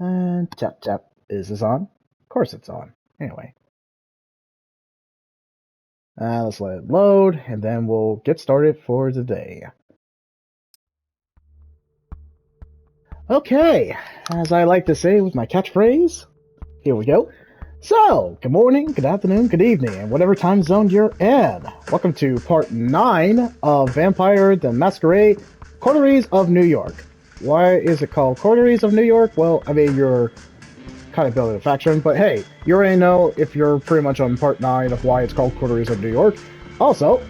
And tap tap. Is this on? Of course it's on. Anyway, let's let it load, and then we'll get started for the day. Okay, as I like to say with my catchphrase, here we go. So, good morning, good afternoon, good evening, and whatever time zone you're in. Welcome to part 9 of Vampire the Masquerade Coteries of New York. Why is it called Coteries of New York? Well, I mean, you're kind of building a faction, but hey, you already know if you're pretty much on part 9 of why it's called Coteries of New York. Also,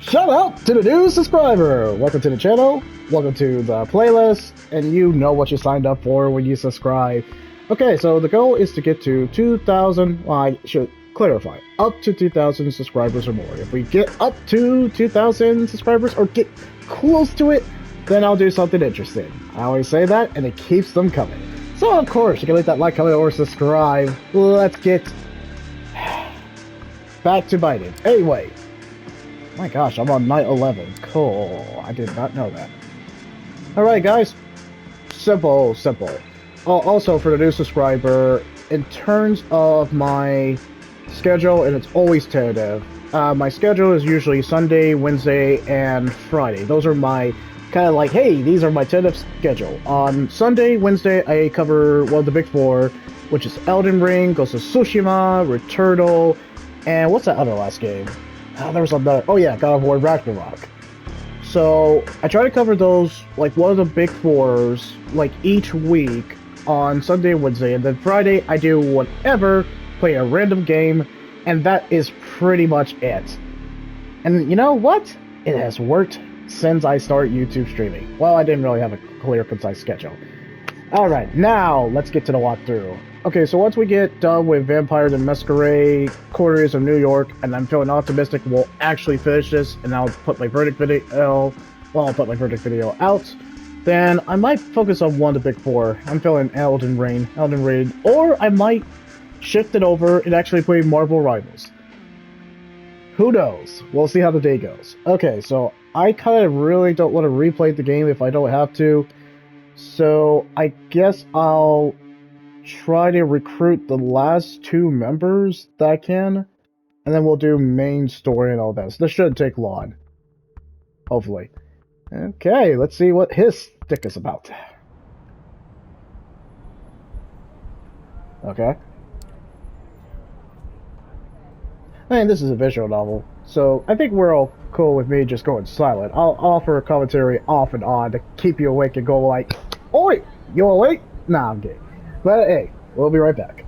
shout out to the new subscriber! Welcome to the channel, welcome to the playlist, and you know what you signed up for when you subscribe. Okay, so the goal is to get to 2,000, well, I should clarify, up to 2,000 subscribers or more. If we get up to 2,000 subscribers or get close to it, then I'll do something interesting. I always say that, and it keeps them coming. So, of course, you can leave that like, comment, or subscribe. Let's get back to biting. Anyway, my gosh, I'm on night 11. Cool. I did not know that. Alright, guys. Simple, simple. Also, for the new subscriber, in terms of my schedule, and it's always tentative, my schedule is usually Sunday, Wednesday, and Friday. Those are my kind of like, hey, these are my tentative schedule. On Sunday, Wednesday, I cover one of the big four, which is Elden Ring, Ghost of Tsushima, Returnal, and what's that other last game? There was another. Oh yeah, God of War Ragnarok. So I try to cover those like one of the big fours like each week on Sunday and Wednesday, and then Friday I do whatever, play a random game, and that is pretty much it. And you know what? It has worked since I started YouTube streaming. Well, I didn't really have a clear, concise schedule. Alright, now let's get to the walkthrough. Okay, so once we get done with Vampire the Masquerade, Coteries of New York, and I'm feeling optimistic we'll actually finish this, and I'll put my verdict video, well, I'll put my verdict video out, then I might focus on one of the big four. I'm feeling Elden Ring, or I might shift it over and actually play Marvel Rivals. Who knows? We'll see how the day goes. Okay, so I kind of really don't want to replay the game if I don't have to, so I guess I'll try to recruit the last two members that I can, and then we'll do main story and all this. This shouldn't take long. Hopefully. Okay, let's see what his stick is about. Okay. I mean, this is a visual novel, so I think we're all cool with me just going silent. I'll offer a commentary off and on to keep you awake and go like, "Oi, you awake?" Nah, I'm kidding. But hey, we'll be right back.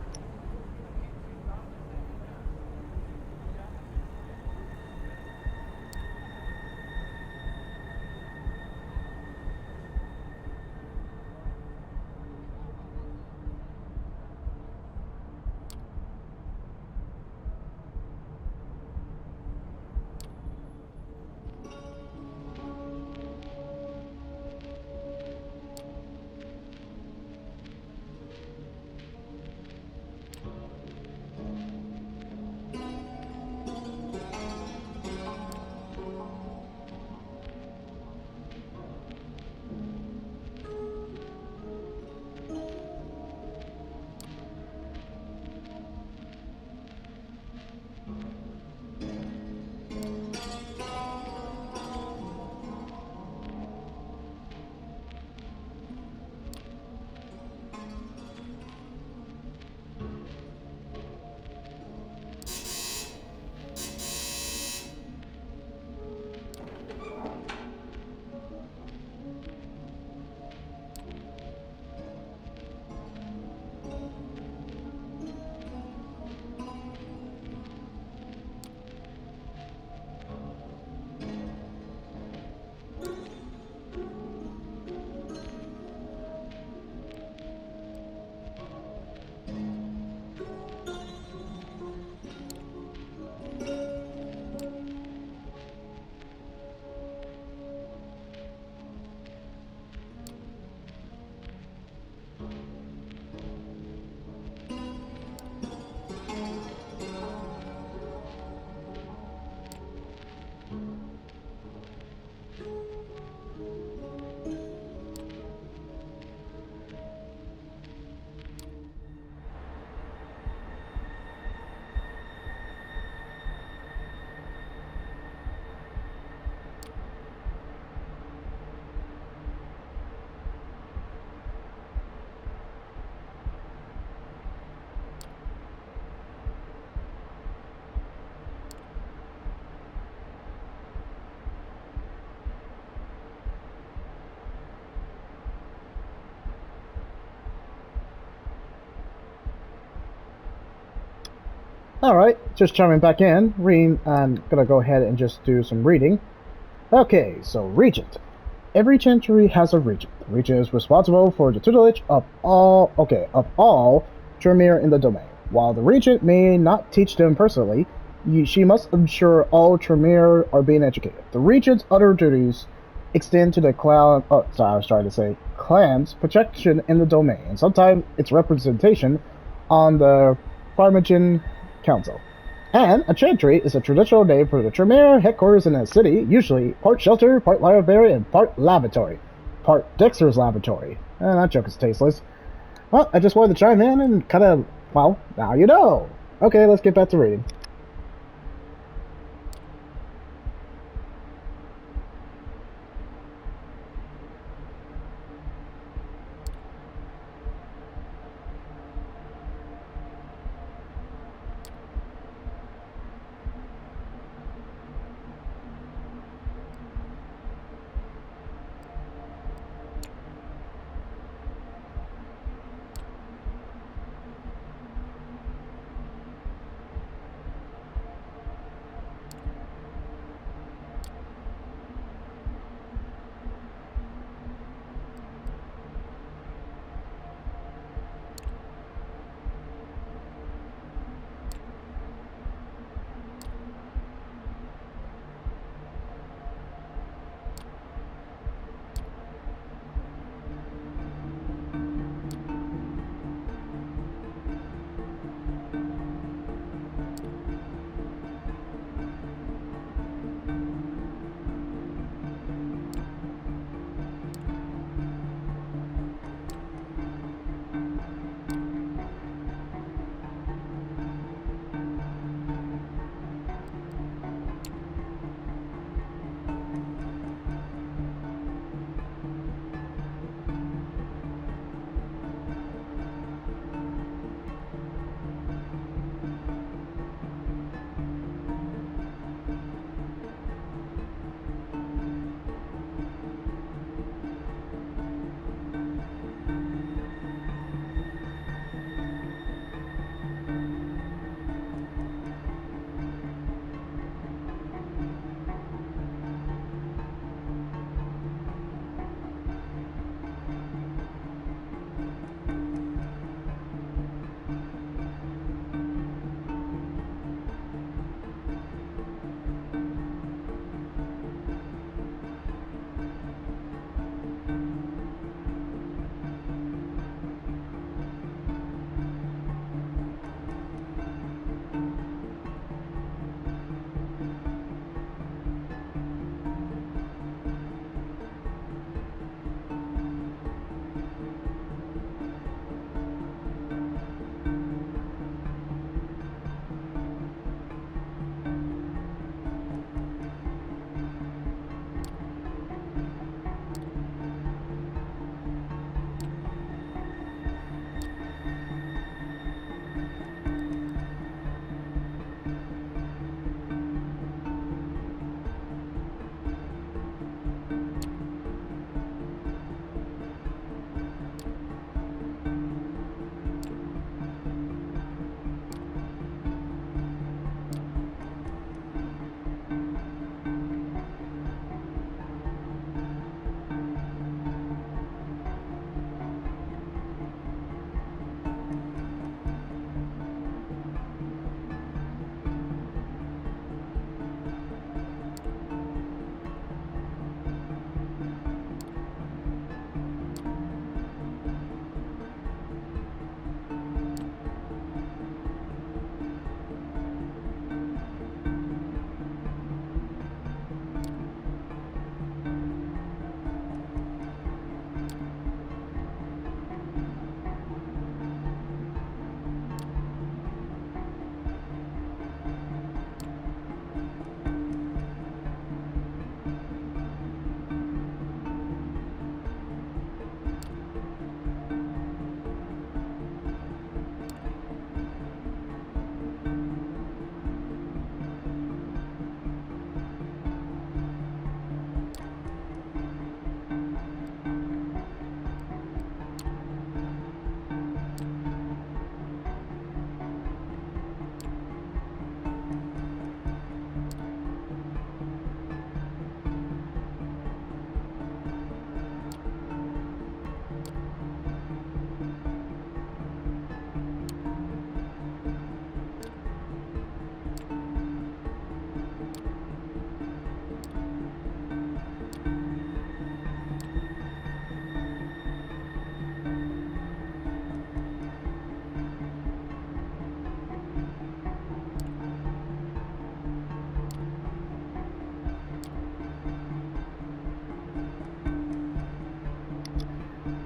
Alright, just chiming back in. I'm gonna go ahead and just do some reading. Okay, so Regent. Every chantry has a regent. The regent is responsible for the tutelage of all Tremere in the domain. While the regent may not teach them personally, she must ensure all Tremere are being educated. The regent's other duties extend to the clan's protection in the domain, and sometimes its representation on the Pharmacian Council. And a chantry is a traditional name for the Tremere headquarters in a city, usually part shelter, part library, and part lavatory. Part Dexter's laboratory. That joke is tasteless. Well, I just wanted to chime in and kind of, well, now you know. Okay, let's get back to reading.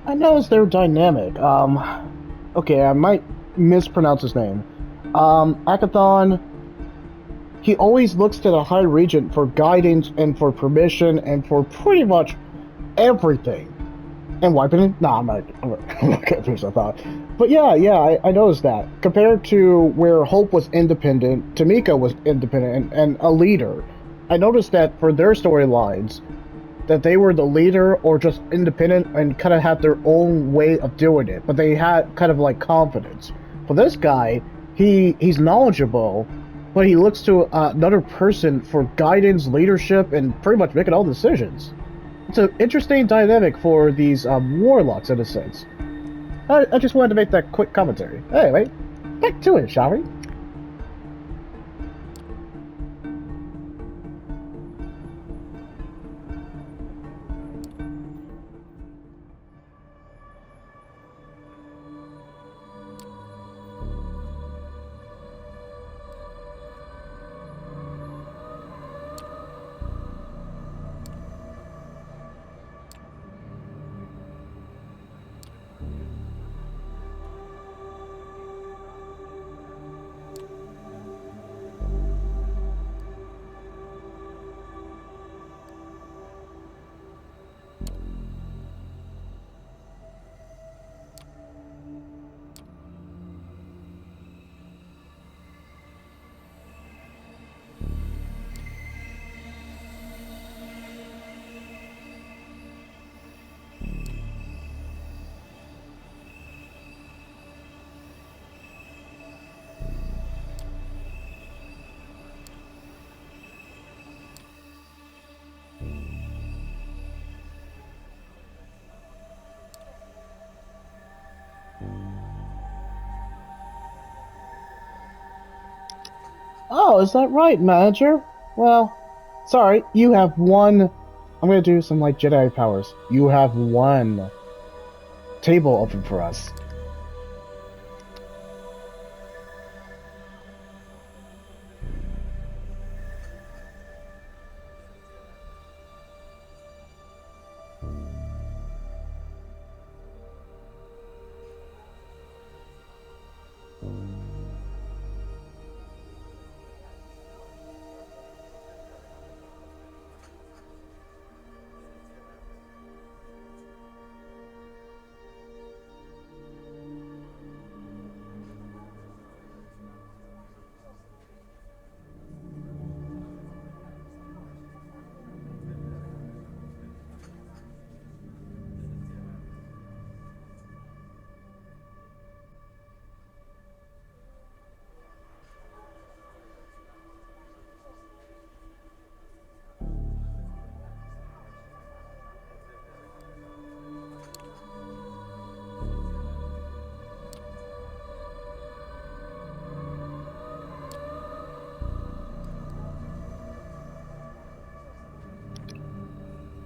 I noticed they're dynamic. Okay, I might mispronounce his name. Agathon, he always looks to the High Regent for guidance and for permission and for pretty much everything. And wiping it? Nah, I'm not gonna finish that thought. But yeah, I noticed that. Compared to where Hope was independent, Tamika was independent and a leader. I noticed that for their storylines, that they were the leader or just independent and kind of had their own way of doing it, but they had kind of like confidence. For this guy, he's knowledgeable, but he looks to another person for guidance, leadership, and pretty much making all the decisions. It's an interesting dynamic for these warlocks in a sense. I just wanted to make that quick commentary. Anyway, back to it, shall we? Oh, is that right, manager? Well, sorry, you have one. I'm gonna do some like Jedi powers. You have one table open for us.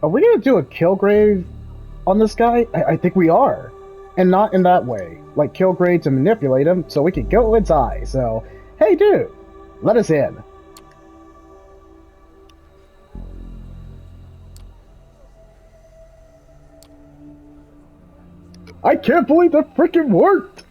Are we gonna do a Killgrave on this guy? I think we are. And not in that way. Like Killgrave to manipulate him so we can go inside. So, hey dude, let us in. I can't believe that freaking worked!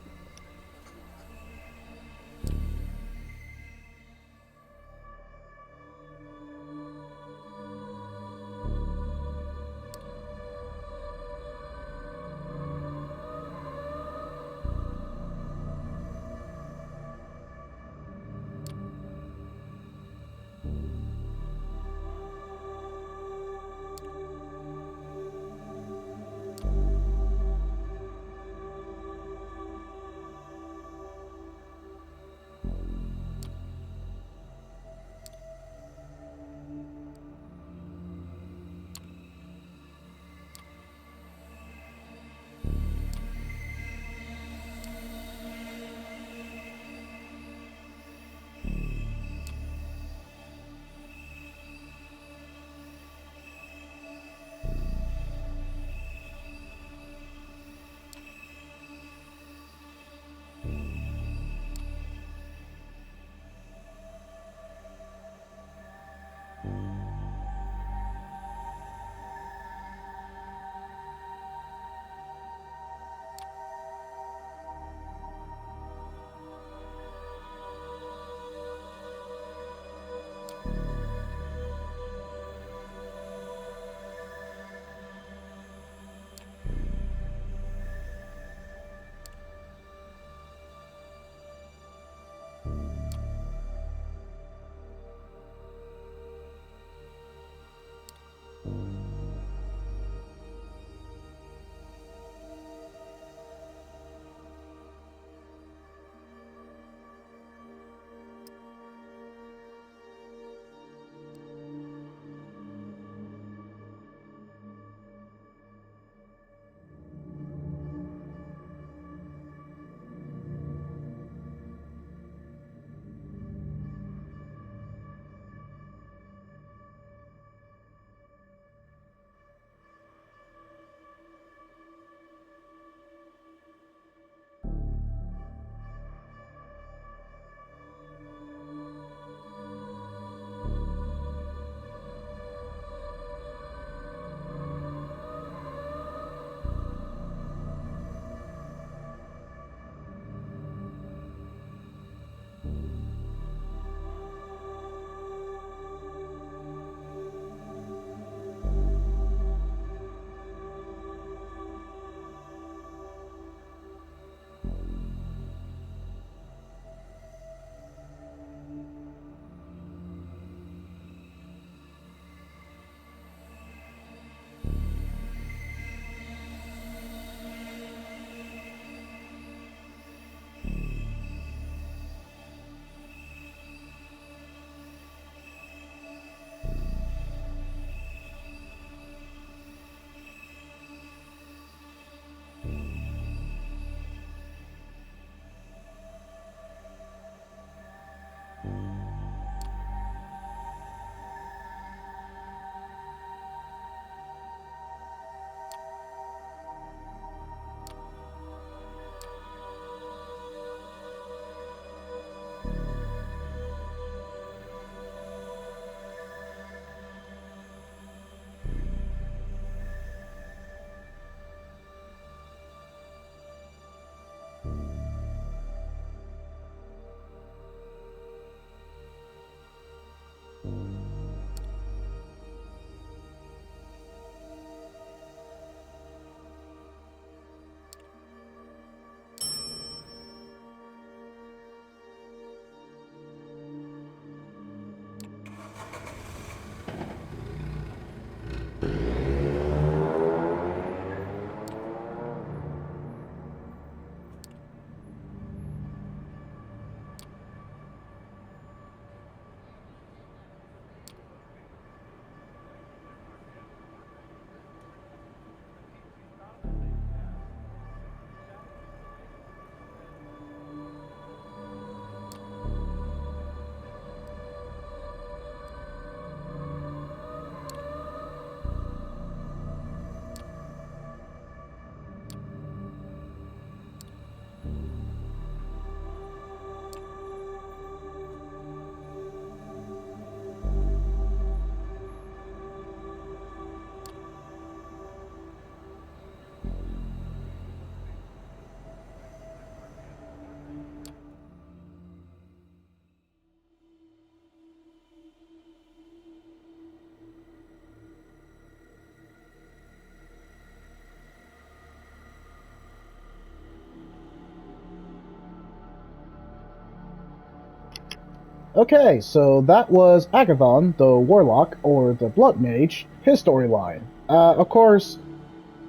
Okay, so that was Agathon, the Warlock, or the Blood Mage, his storyline. Of course,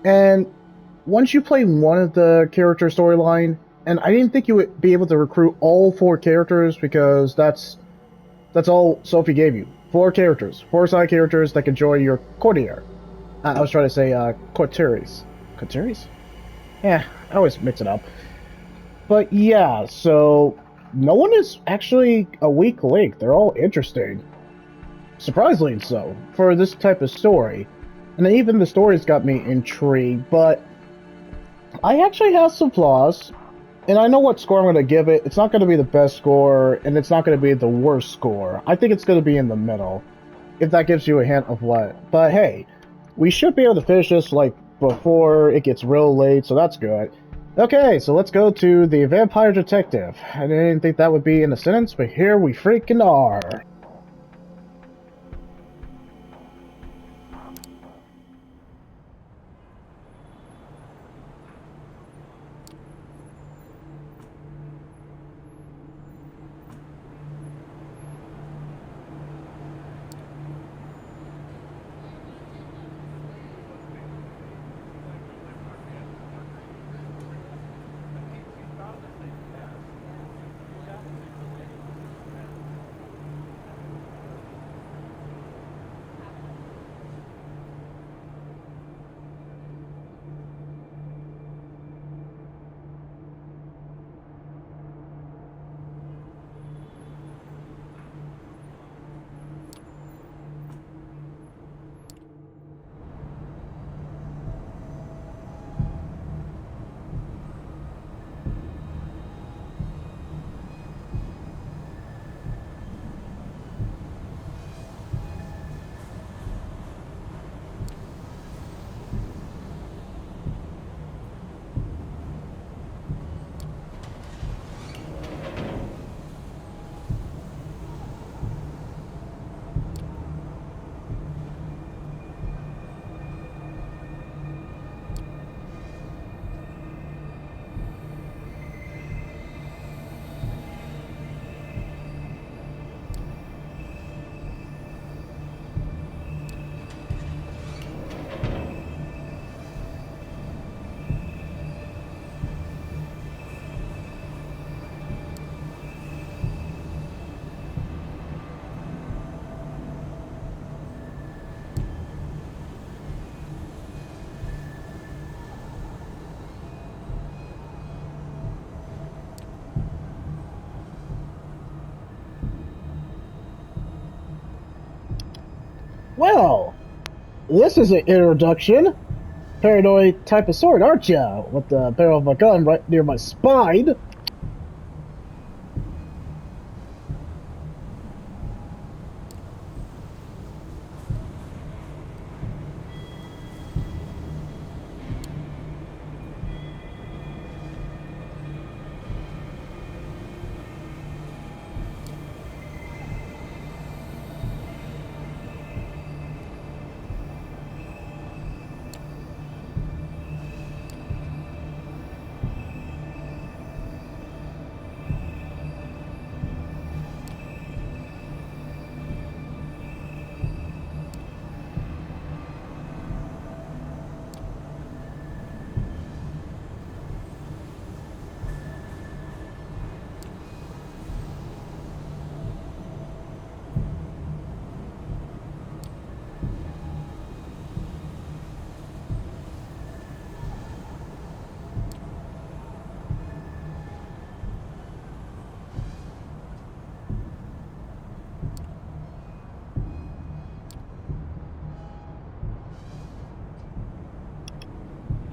and once you play one of the character storyline, and I didn't think you would be able to recruit all four characters because that's all Sophie gave you. Four characters, four side characters that can join your courtier. I was trying to say Coteries. Coteries? Yeah, I always mix it up. But yeah, so no one is actually a weak link. They're all interesting. Surprisingly so, for this type of story. And even the story's got me intrigued, but I actually have some flaws. And I know what score I'm going to give it. It's not going to be the best score, and it's not going to be the worst score. I think it's going to be in the middle, if that gives you a hint of what. But hey, we should be able to finish this, like, before it gets real late, so that's good. Okay, so let's go to the Vampire Detective. I didn't think that would be in a sentence, but here we freaking are. Well, this is an introduction. Paranoid type of sword, aren't you? With the barrel of a gun right near my spine.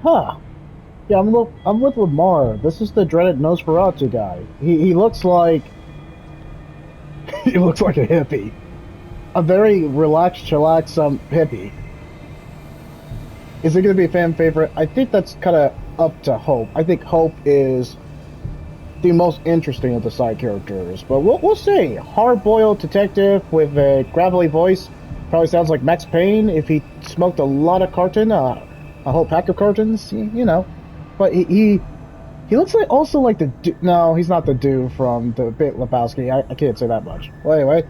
Huh. Yeah, I'm with Lamar. This is the dreaded Nosferatu guy. He looks like he looks like a hippie. A very relaxed, chillax hippie. Is it going to be a fan favorite? I think that's kind of up to Hope. I think Hope is the most interesting of the side characters, but we'll see. Hard-boiled detective with a gravelly voice. Probably sounds like Max Payne if he smoked a lot of carton, a whole pack of cartons, you know. But he He looks like also like no, he's not the dude from the Big Lebowski. I can't say that much. Well, anyway.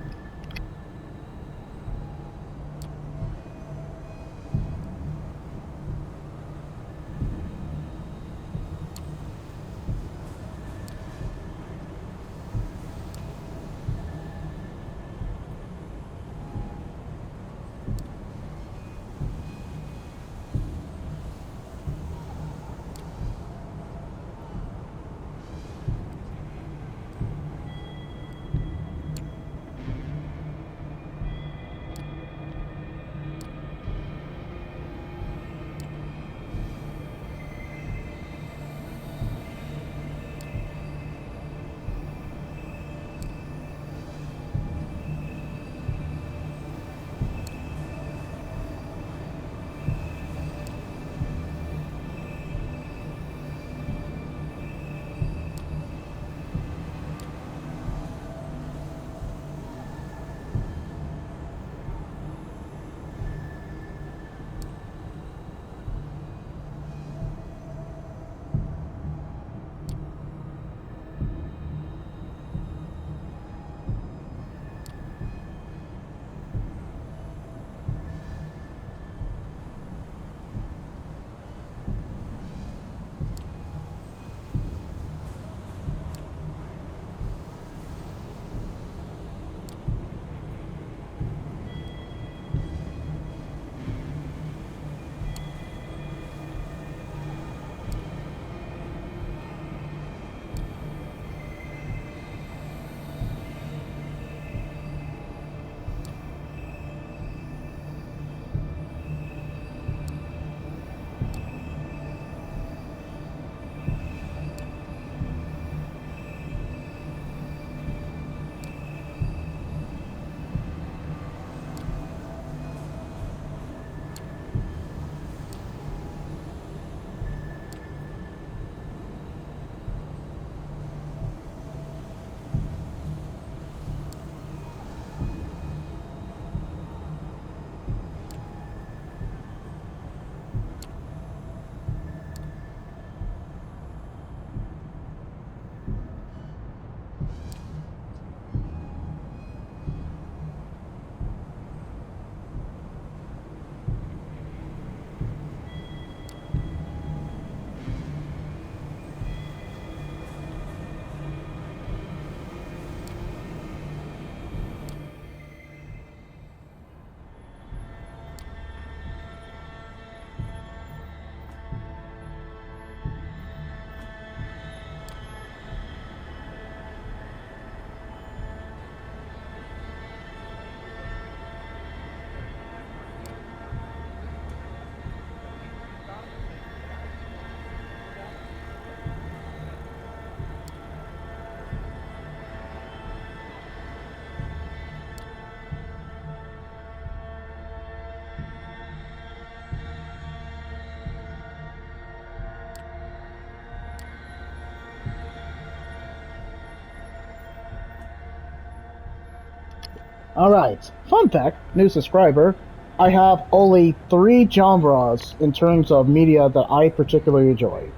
Alright, fun fact, new subscriber. I have only three genres in terms of media that I particularly enjoy.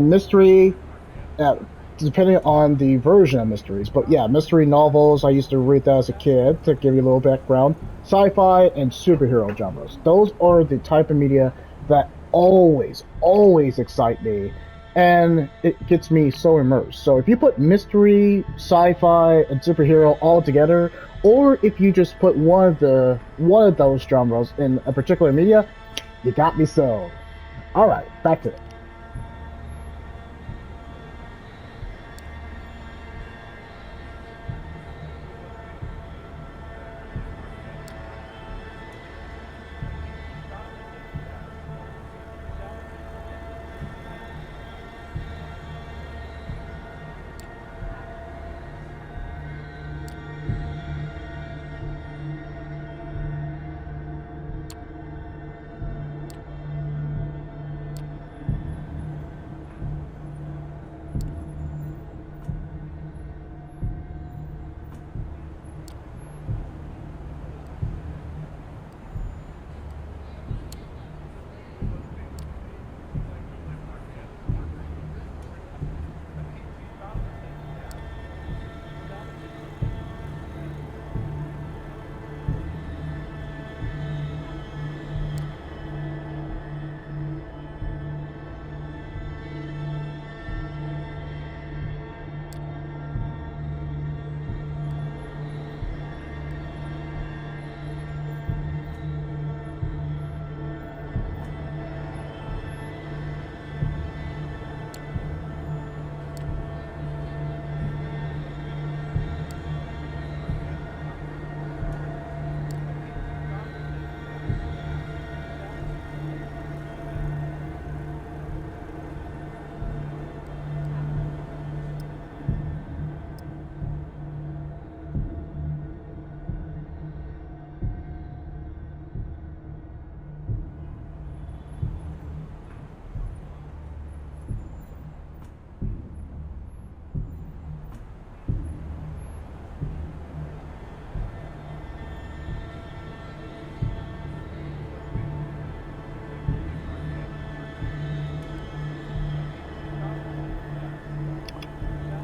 Mystery, uh, depending on the version of mysteries, but yeah, mystery novels, I used to read that as a kid, to give you a little background. Sci-fi and superhero genres. Those are the type of media that always excite me, and it gets me so immersed. So if you put mystery, sci-fi, and superhero all together, or if you just put one of those genres in a particular media, you got me sold. All right, back to it.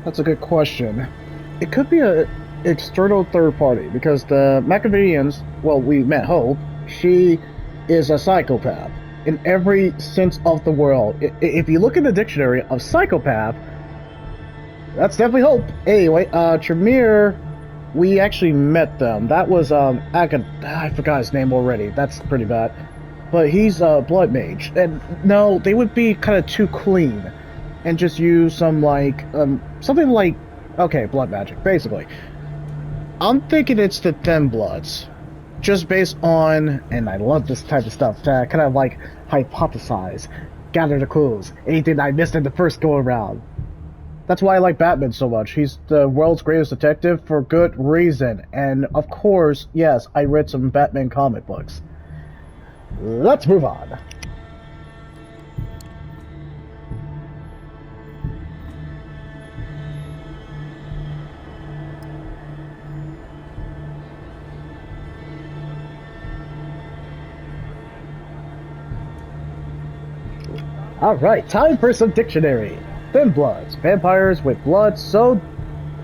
That's a good question. It could be a external third party because the Machiavellians, well, we met Hope. She is a psychopath in every sense of the world. If you look in the dictionary of psychopath, that's definitely Hope. Anyway, Tremere, we actually met them. That was I forgot his name already. That's pretty bad. But he's a blood mage, and no, they would be kind of too clean, and just use some like something like okay, blood magic, basically. I'm thinking it's the Thin Bloods, just based on, and I love this type of stuff to kind of like hypothesize, gather the clues, anything I missed in the first go around. That's why I like Batman so much. He's the world's greatest detective for good reason, and of course, yes, I read some Batman comic books. Let's move on. Alright, time for some dictionary. Thin bloods. Vampires with blood so...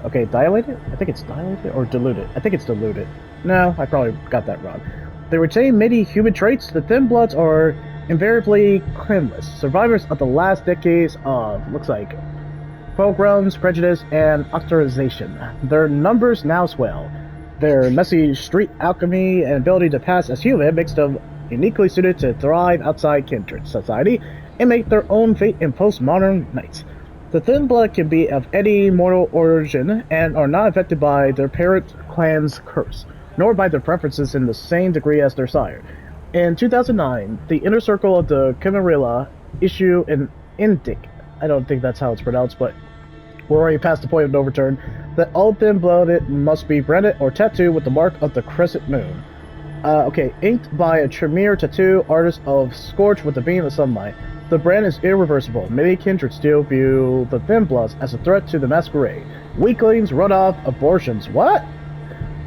Okay, dilated? I think it's dilated or diluted. I think it's diluted. No, I probably got that wrong. They retain many human traits. The thin bloods are invariably clanless. Survivors of the last decades of, looks like, pogroms, prejudice, and ostracization. Their numbers now swell. Their messy street alchemy and ability to pass as human makes them uniquely suited to thrive outside kindred society and make their own fate in postmodern nights. The thin blood can be of any mortal origin and are not affected by their parent clan's curse, nor by their preferences in the same degree as their sire. In 2009, the Inner Circle of the Camarilla issued an indict. I don't think that's how it's pronounced, but we're already past the point of no return, that all thin-blooded must be branded or tattooed with the mark of the crescent moon. Okay, inked by a Tremere tattoo artist of Scorch with the beam of sunlight. The brand is irreversible. Many kindred still view the Thin Bloods as a threat to the Masquerade. Weaklings, runoff, abortions, what?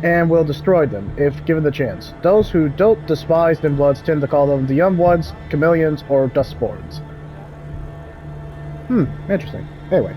And will destroy them if given the chance. Those who don't despise Thin Bloods tend to call them the Young Ones, Chameleons, or Dustborns. Interesting. Anyway.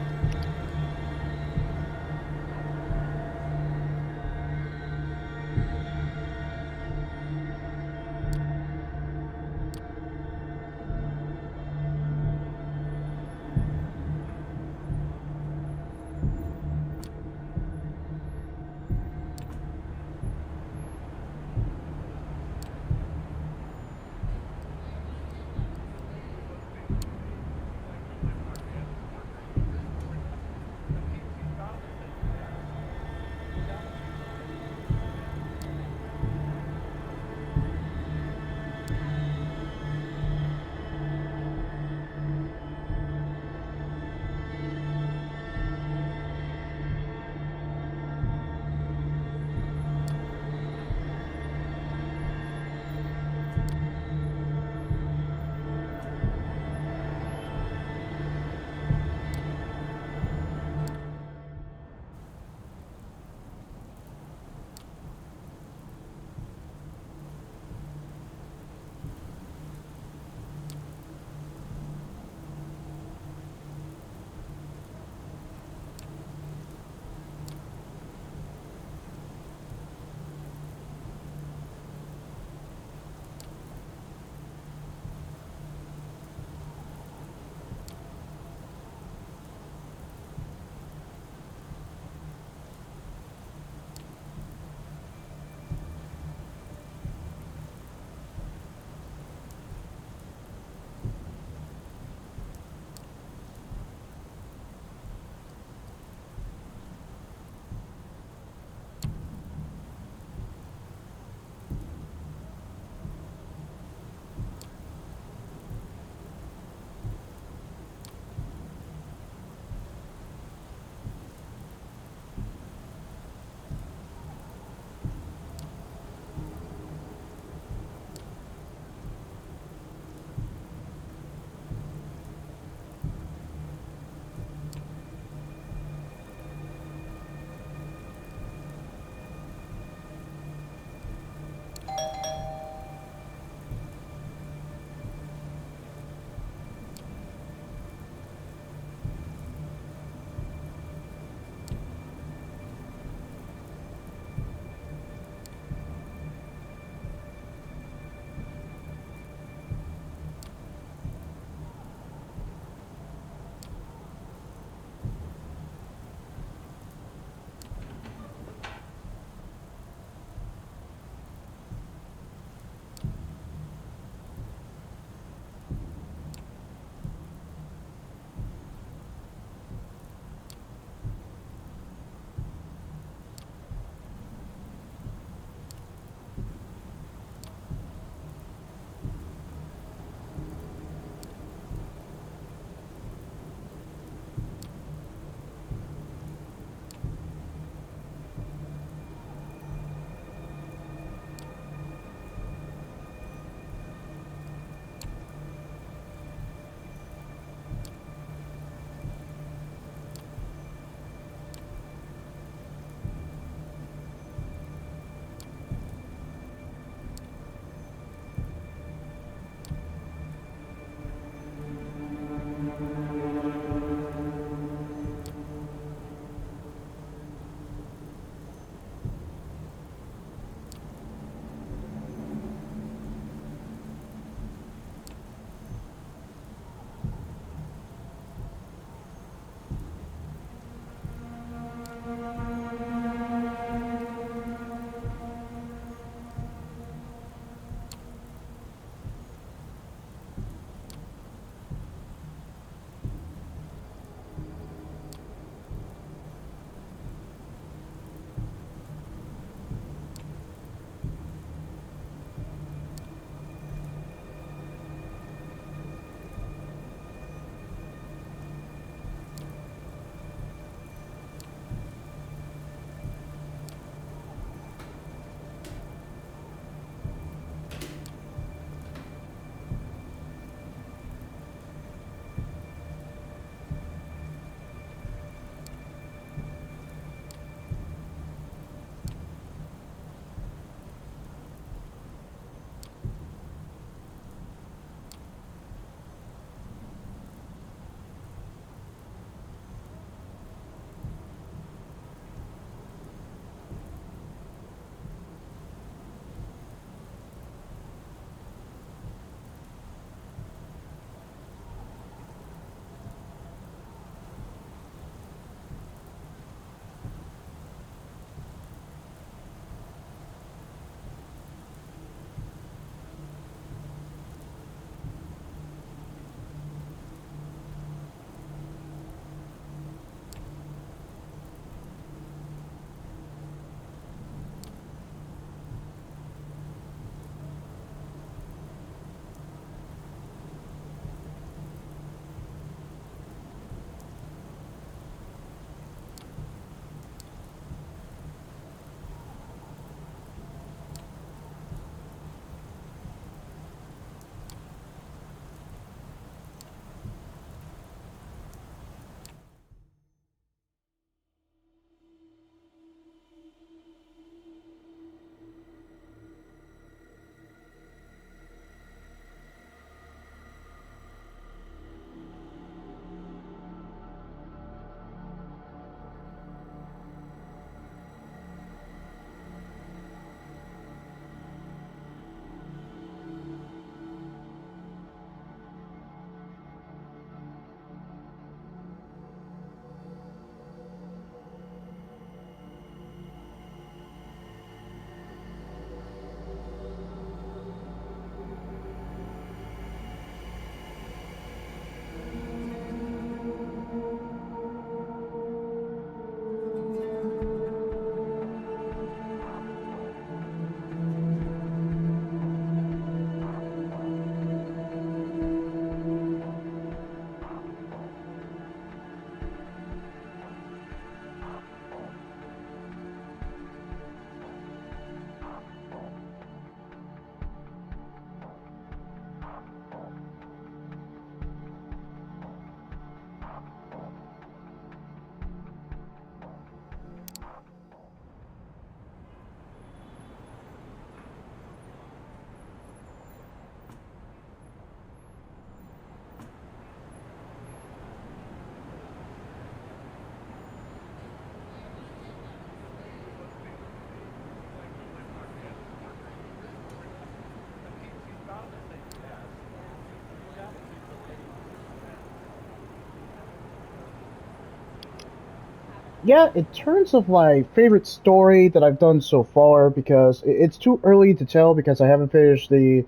Yeah, in terms of my favorite story that I've done so far, because it's too early to tell because I haven't finished the,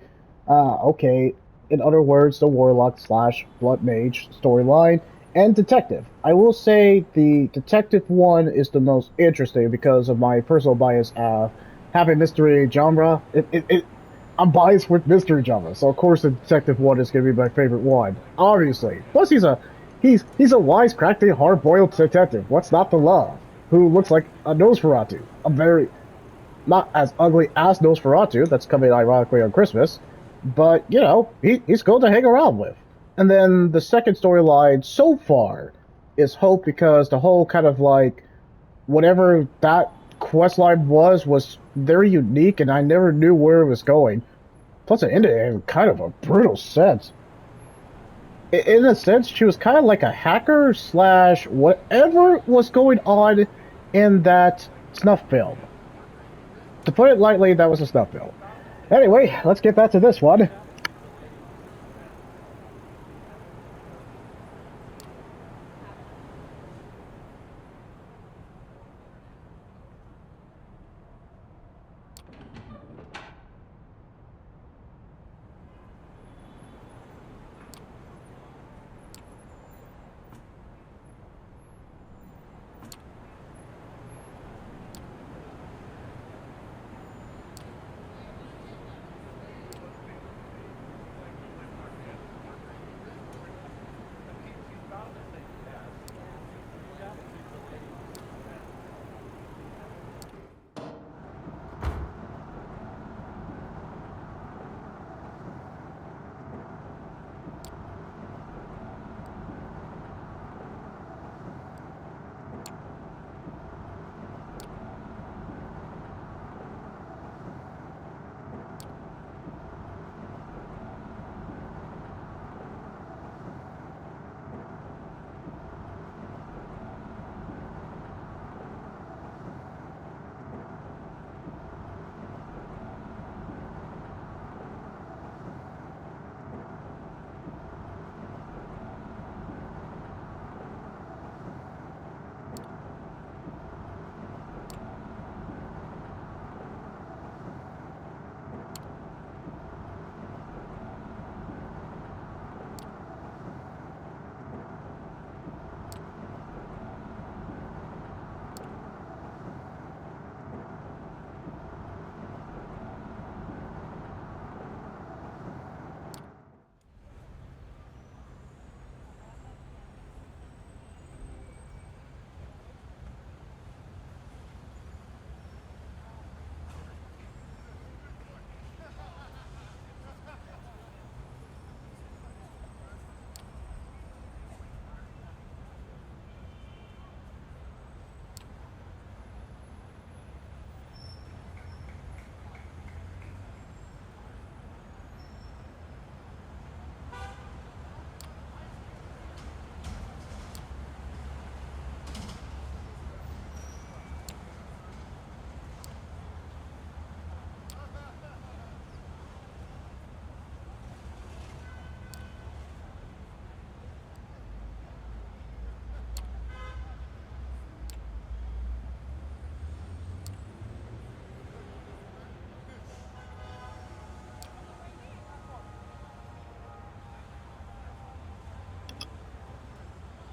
okay, in other words, the Warlock slash Blood Mage storyline and Detective. I will say the Detective one is the most interesting because of my personal bias of having mystery genre. I'm biased with mystery genre, so of course the Detective one is going to be my favorite one, obviously. Plus, he's a wisecracking, hard-boiled detective. What's not to love? Who looks like a Nosferatu. A very not as ugly as Nosferatu. That's coming ironically on Christmas, but he's cool to hang around with. And then the second storyline so far is Hope because the whole kind of like whatever that quest line was very unique, and I never knew where it was going. Plus, it ended in kind of a brutal sense. In a sense, she was kind of like a hacker slash whatever was going on in that snuff film. To put it lightly, that was a snuff film. Anyway, let's get back to this one.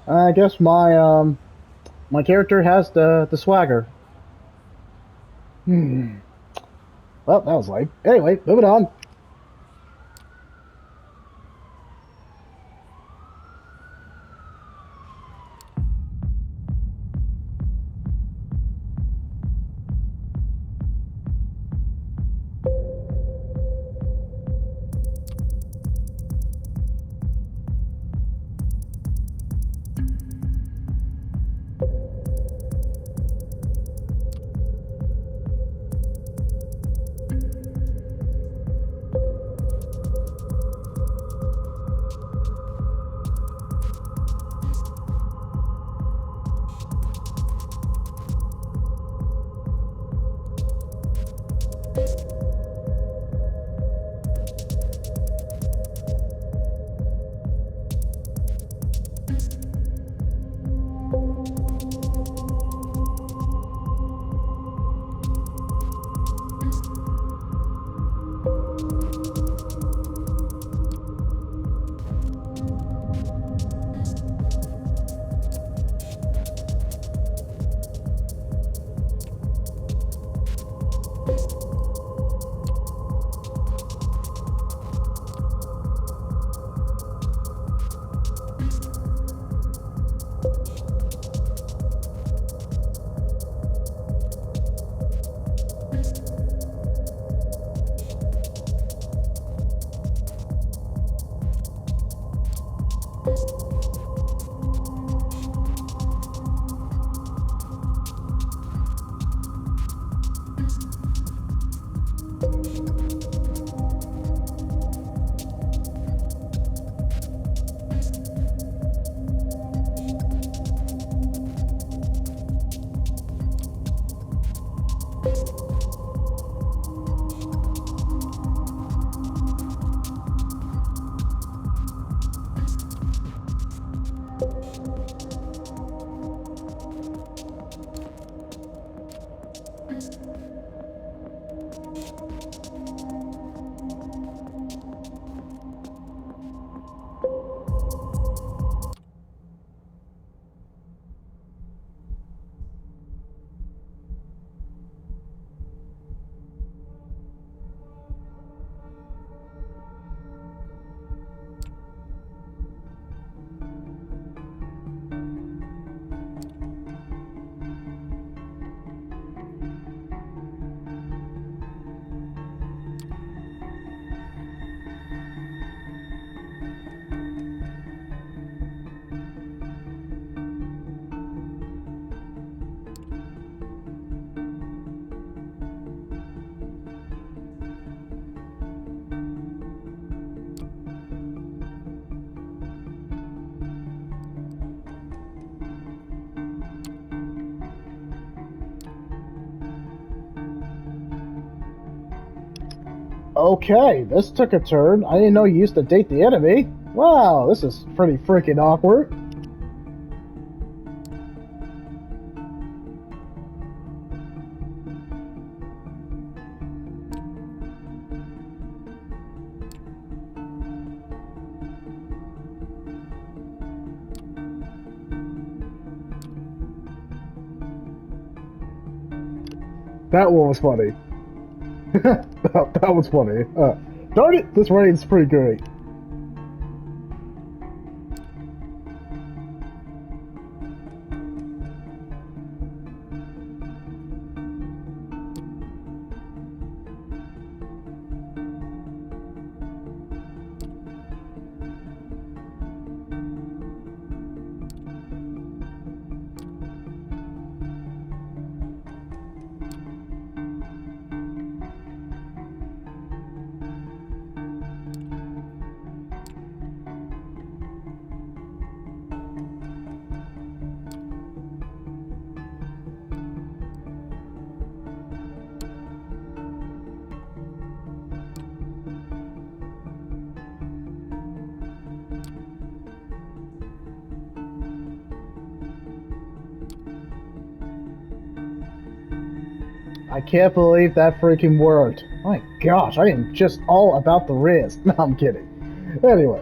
I guess my character has the swagger. Hmm. Well, that was lame. Anyway, moving on. Okay, this took a turn. I didn't know you used to date the enemy. Wow, this is pretty freaking awkward. That one was funny. that was funny. Darn it, this rain's pretty great. I can't believe that freaking worked. My gosh, I am just all about the Riz. No, I'm kidding. Anyway.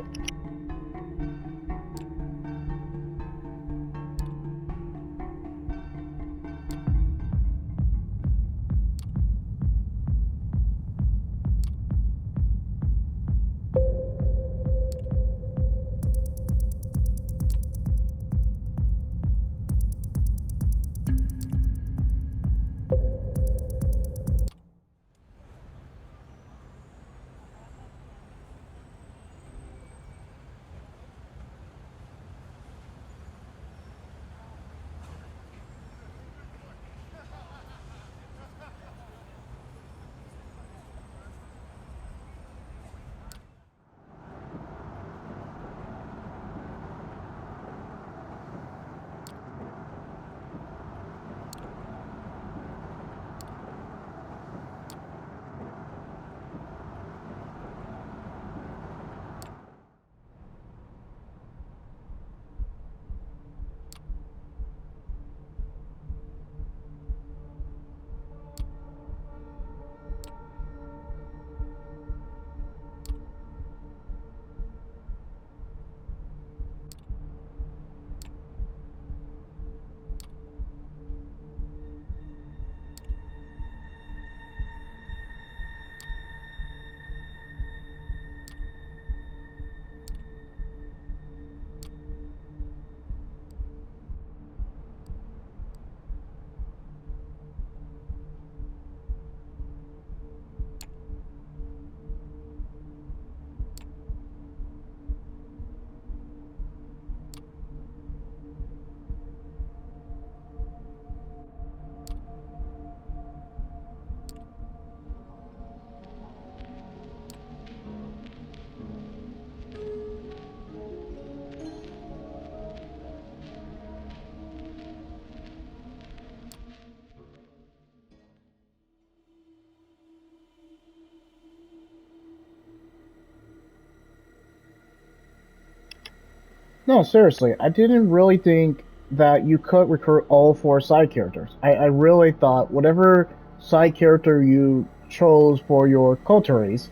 No, seriously, I didn't really think that you could recruit all four side characters. I really thought whatever side character you chose for your coteries,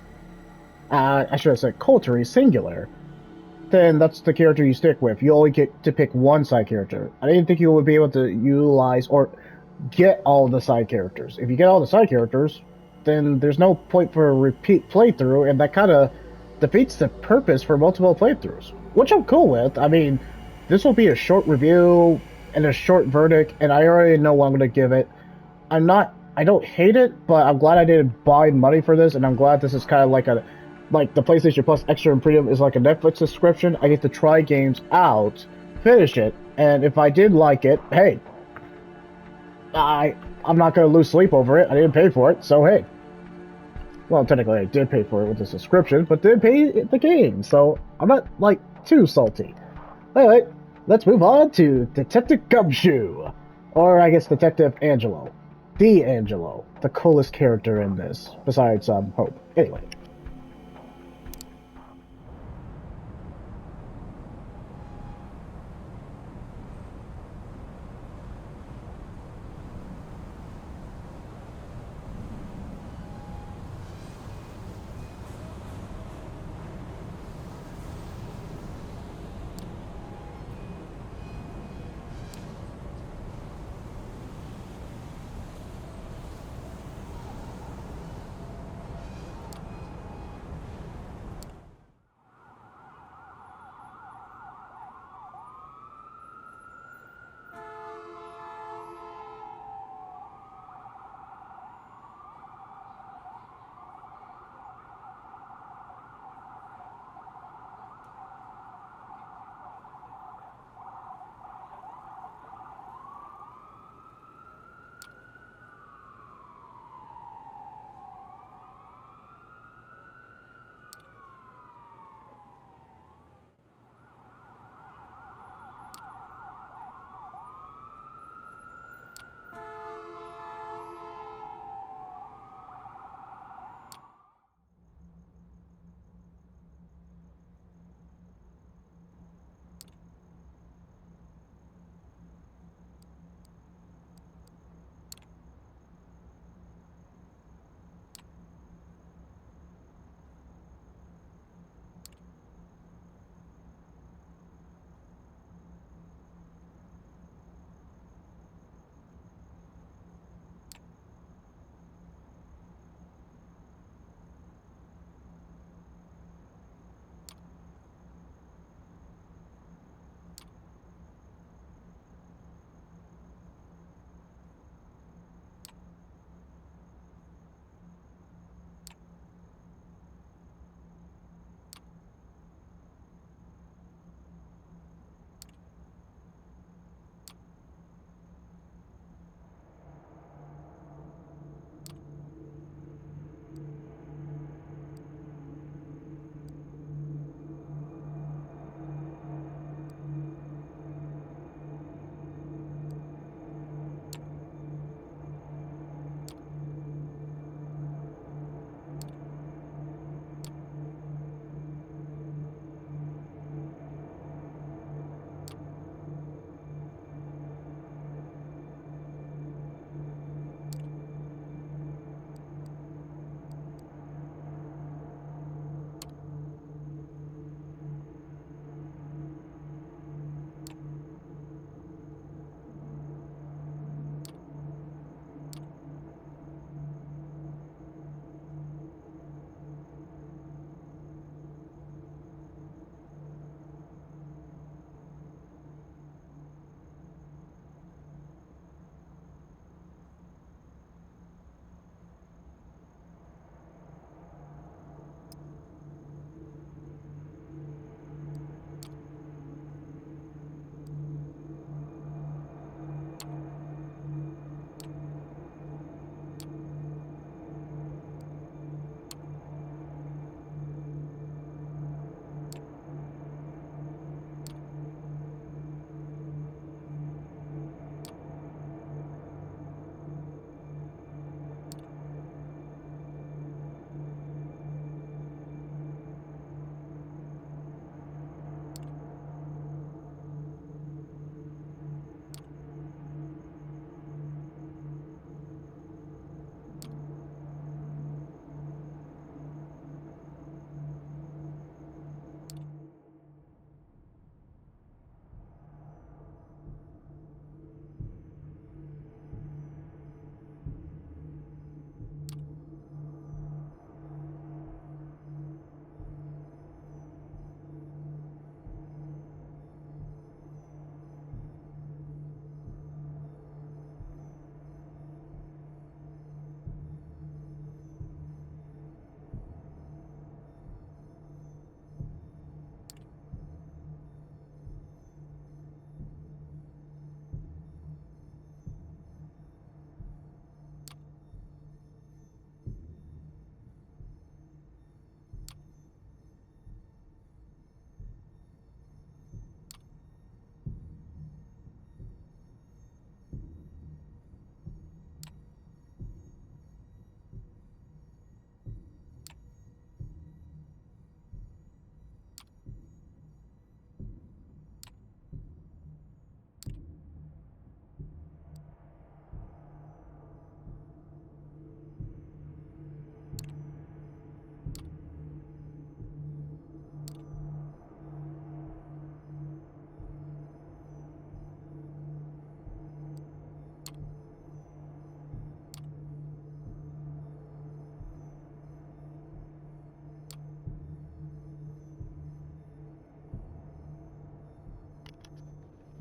I should have said coteries singular, then that's the character you stick with. You only get to pick one side character. I didn't think you would be able to utilize or get all the side characters. If you get all the side characters, then there's no point for a repeat playthrough, and that kind of defeats the purpose for multiple playthroughs, which I'm cool with. I mean, this will be a short review and a short verdict, and I already know what I'm going to give it. I don't hate it, but I'm glad I didn't buy money for this, and I'm glad this is kind of like the PlayStation Plus Extra and Premium is like a Netflix subscription. I get to try games out, finish it, and if I did like it, hey, I'm not gonna lose sleep over it. I didn't pay for it, so hey. Well, technically I did pay for it with the subscription, but did pay the game, so I'm not like too salty. Anyway, let's move on to Detective Gumshoe, or I guess Detective Angelo, D'Angelo, the coolest character in this, besides Hope. Anyway.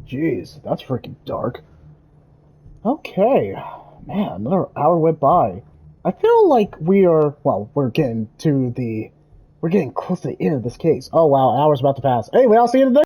Jeez, that's freaking dark. Okay. Man, another hour went by. I feel like we're getting close to the end of this case. Oh wow, an hour's about to pass. Anyway, I'll see you in the next